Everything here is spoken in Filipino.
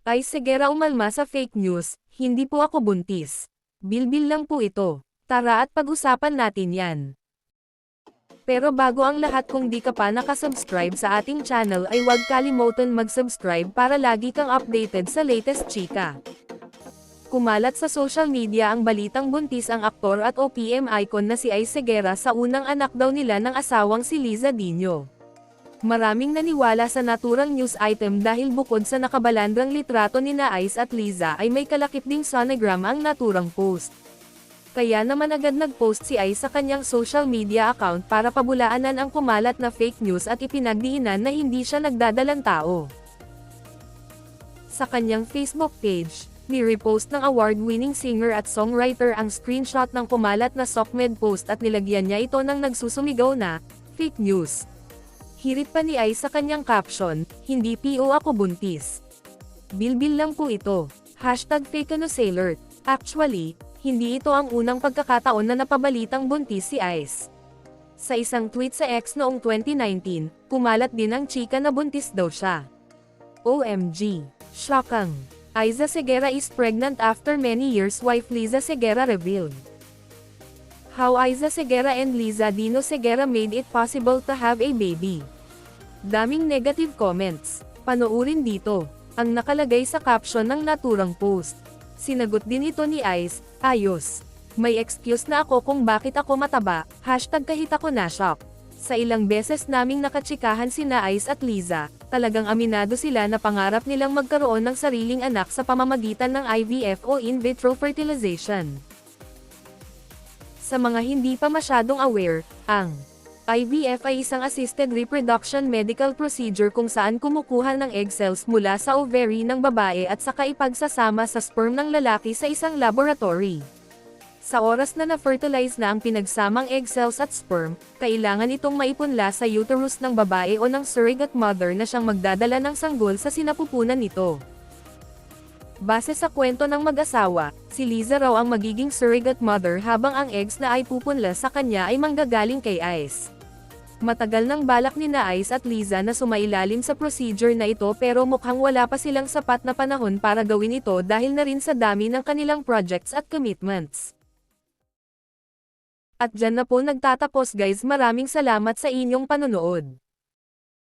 Ay Segera umalma sa fake news, hindi po ako buntis. Bilbil lang po ito. Tara at pag-usapan natin yan. Pero bago ang lahat, kung di ka pa nakasubscribe sa ating channel ay huwag kalimutan mag-subscribe para lagi kang updated sa latest chika. Kumalat sa social media ang balitang buntis ang aktor at OPM icon na si Ay Segera sa unang anak daw nila ng asawang si Liza Dino. Maraming naniwala sa naturang news item dahil bukod sa nakabalandrang litrato ni Ice at Liza ay may kalakip ding sonogram ang naturang post. Kaya naman agad nag-post si Ice sa kanyang social media account para pabulaanan ang kumalat na fake news at ipinagdiinan na hindi siya nagdadalang tao. Sa kanyang Facebook page, ni-repost ng award-winning singer at songwriter ang screenshot ng kumalat na SOCMED post at nilagyan niya ito ng nagsusumigaw na fake news. Hirit pa ni Ice sa kanyang caption, "Hindi PO ako buntis. Bilbil lang po ito." #FakeNewsAlert. Actually, hindi ito ang unang pagkakataon na napabalitang buntis si Ice. Sa isang tweet sa X noong 2019, kumalat din ang chika na buntis daw siya. OMG! Shockang! Aiza Segera is pregnant after many years, wife Liza Segera revealed. How Aiza Segera and Liza Dino Segera made it possible to have a baby. Daming negative comments. Panoorin dito. Ang nakalagay sa caption ng naturang post. Sinagot din ito ni Ice, "Ayos. May excuse na ako kung bakit ako mataba." #kahit ako na-shock. Sa ilang beses naming nakachikahan sina Ice at Liza, talagang aminado sila na pangarap nilang magkaroon ng sariling anak sa pamamagitan ng IVF o in vitro fertilization. Sa mga hindi pa masyadong aware, ang IVF ay isang assisted reproduction medical procedure kung saan kumukuha ng egg cells mula sa ovary ng babae at saka ipagsasama sa sperm ng lalaki sa isang laboratory. Sa oras na na-fertilize na ang pinagsamang egg cells at sperm, kailangan itong maipunla sa uterus ng babae o ng surrogate mother na siyang magdadala ng sanggol sa sinapupunan nito. Base sa kwento ng mag-asawa, si Liza raw ang magiging surrogate mother habang ang eggs na ay pupunla sa kanya ay manggagaling kay Ice. Matagal nang balak ni Ice at Liza na sumailalim sa procedure na ito pero mukhang wala pa silang sapat na panahon para gawin ito dahil na rin sa dami ng kanilang projects at commitments. At dyan na po nagtatapos guys, maraming salamat sa inyong panonood.